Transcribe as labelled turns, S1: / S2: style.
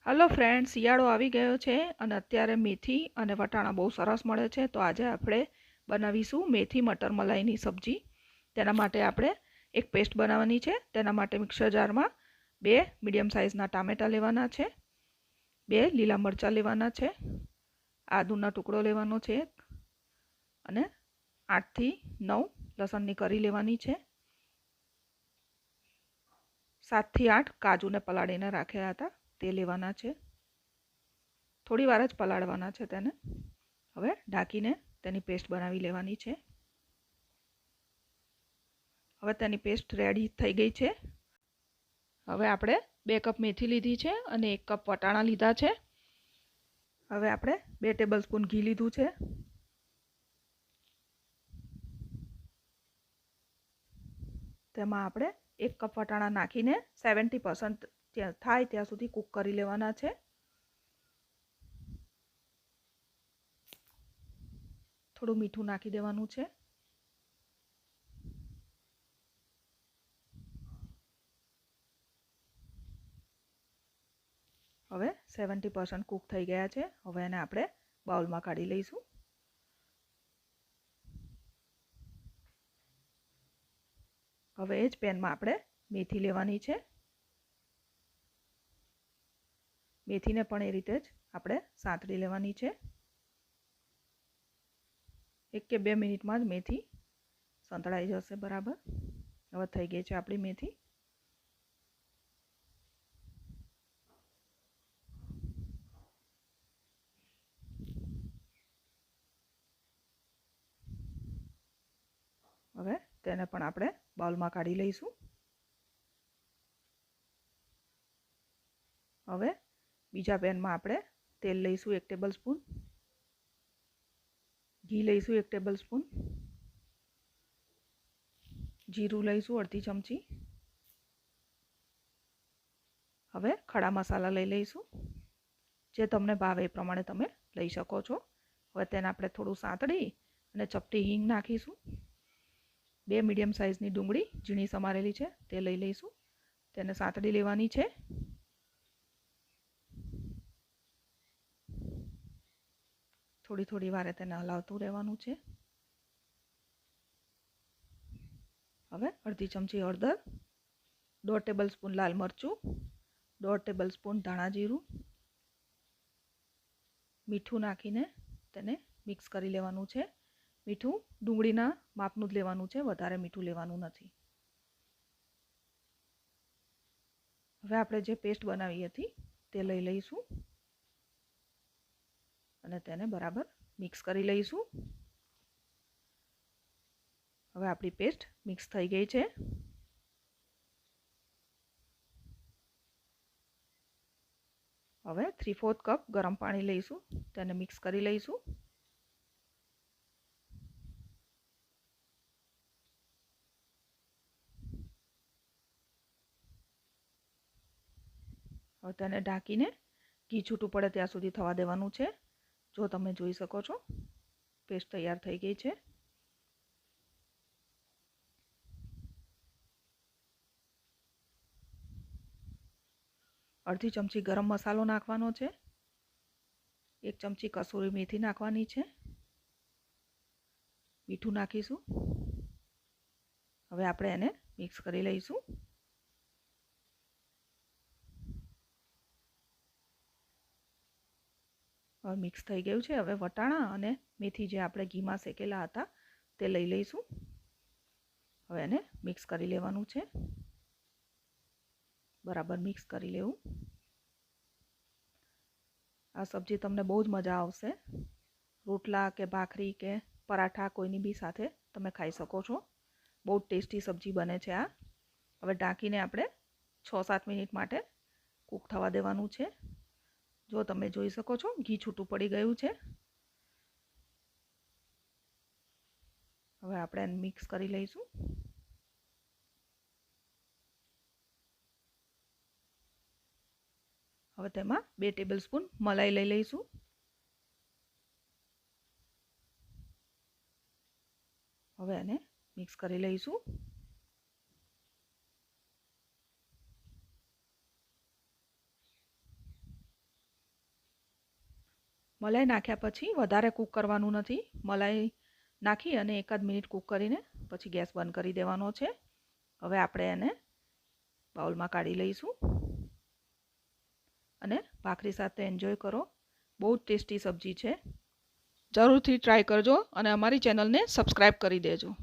S1: Hello friend, શિયાળો આવી ગયો છે અને અત્યારે મેથી અને વટાણા બહુ સરસ મળે છે. તો આજે આપણે બનાવીશું મેથી મટર મલાઈની સબ્જી. તેના માટે આપણે એક પેસ્ટ બનાવવાની છે. તેના માટે મિક્સર જારમાં 2 મીડિયમ સાઇઝના ટામેટાં લેવાના છે, 2 લીલા મરચાં લેવાના છે, આદુનો ટુકડો લેવાનો છે અને 8 થી 9 લસણની કળી લેવાની છે. 7 થી 8 કાજુને પલાળીને રાખ્યા હતા તે લેવાના છે. થોડી વાર જ પલાળવાના છે તેને. હવે ઢાંકીને તેની પેસ્ટ બનાવી લેવાની છે. હવે તેની પેસ્ટ રેડી થઈ ગઈ છે. હવે આપણે 2 કપ મેથી લીધી છે અને 1 કપ વટાણા લીધા છે. હવે આપણે 2 ટેબલસ્પૂન ઘી લીધું છે. તેમાં આપણે 1 કપ વટાણા નાખીને 70% થાય ત્યાં સુધી કૂક કરી લેવાના છે. થોડું મીઠું નાખી દેવાનું છે. હવે 70% કૂક થઈ ગયા છે. હવે એને આપણે બાઉલમાં કાઢી લઈશું. હવે એ જ પેનમાં આપણે મેથી લેવાની છે. મેથીને પણ એ રીતે જ આપણે સાંતળી લેવાની છે. 1 કે 2 મિનિટમાં જ મેથી સંતળાઈ જશે બરાબર. હવે થઈ ગઈ છે આપણી મેથી. હવે તેને પણ આપણે બાઉલમાં કાઢી લઈશું. હવે બીજા પેનમાં આપણે તેલ લઈશું 1 ટેબલસ્પૂન, ઘી લઈશું 1 ટેબલસ્પૂન, જીરું લઈશું અડધી ચમચી. હવે ખડા મસાલા લઈ લઈશું. જે તમને ભાવે એ પ્રમાણે તમે લઈ શકો છો. હવે તેને આપણે થોડું સાંતળી અને ચપટી હિંગ નાખીશું. 2 મીડિયમ સાઇઝની ડુંગળી ઝીણી સમારેલી છે તે લઈ લઈશું. તેને સાંતળી લેવાની છે. થોડી વારે તેને હલાવતું રહેવાનું છે. હવે અડધી ચમચી હળદર, 1.5 ટેબલસ્પૂન લાલ મરચું, 1.5 ટેબલસ્પૂન ધાણા જીરું, મીઠું નાખીને તેને મિક્સ કરી લેવાનું છે. મીઠું ડુંગળીના માપનું જ લેવાનું છે, વધારે મીઠું લેવાનું નથી. હવે આપણે જે પેસ્ટ બનાવી હતી તે લઈ લઈશું અને તેને બરાબર મિક્સ કરી લઈશું. હવે આપણી પેસ્ટ મિક્સ થઈ ગઈ છે. હવે 3/4 કપ ગરમ પાણી લઈશું, તેને મિક્સ કરી લઈશું. હવે તેને ઢાંકીને ઘી છૂટું પડે ત્યાં સુધી થવા દેવાનું છે. જો તમે જોઈ શકો છો પેસ્ટ તૈયાર થઈ ગઈ છે. અડધી ચમચી ગરમ મસાલો નાખવાનો છે. 1 ચમચી કસૂરી મેથી નાખવાની છે. મીઠું નાખીશું. હવે આપણે એને મિક્સ કરી લઈશું. હવે મિક્સ થઈ ગયું છે. હવે વટાણા અને મેથી જે આપણે ઘીમાં શેકેલા હતા તે લઈ લઈશું. હવે એને મિક્સ કરી લેવાનું છે. બરાબર મિક્સ કરી લેવું. આ સબ્જી તમને બહુ જ મજા આવશે. રોટલા કે ભાખરી કે પરાઠા કોઈની બી સાથે તમે ખાઈ શકો છો. બહુ ટેસ્ટી સબ્જી બને છે આ. હવે ઢાંકીને આપણે 6-7 મિનિટ માટે કૂક થવા દેવાનું છે. જો તમે જોઈ શકો છો ઘી છૂટું પડી ગયું છે. હવે આપણે એને મિક્સ કરી લઈશું. હવે તેમાં 2 ટેબલસ્પૂન મલાઈ લઈ લઈશું. હવે એને મિક્સ કરી લઈશું. મલાઈ નાખ્યા પછી વધારે કૂક કરવાનું નથી. મલાઈ નાખી અને 1 મિનિટ કૂક કરીને પછી ગેસ બંધ કરી દેવાનો છે. હવે આપણે એને બાઉલમાં કાઢી લઈશું અને ભાખરી સાથે એન્જોય કરો. બહુ જ ટેસ્ટી સબ્જી છે. જરૂરથી ટ્રાય કરજો અને અમારી ચેનલને સબસ્ક્રાઈબ કરી દેજો.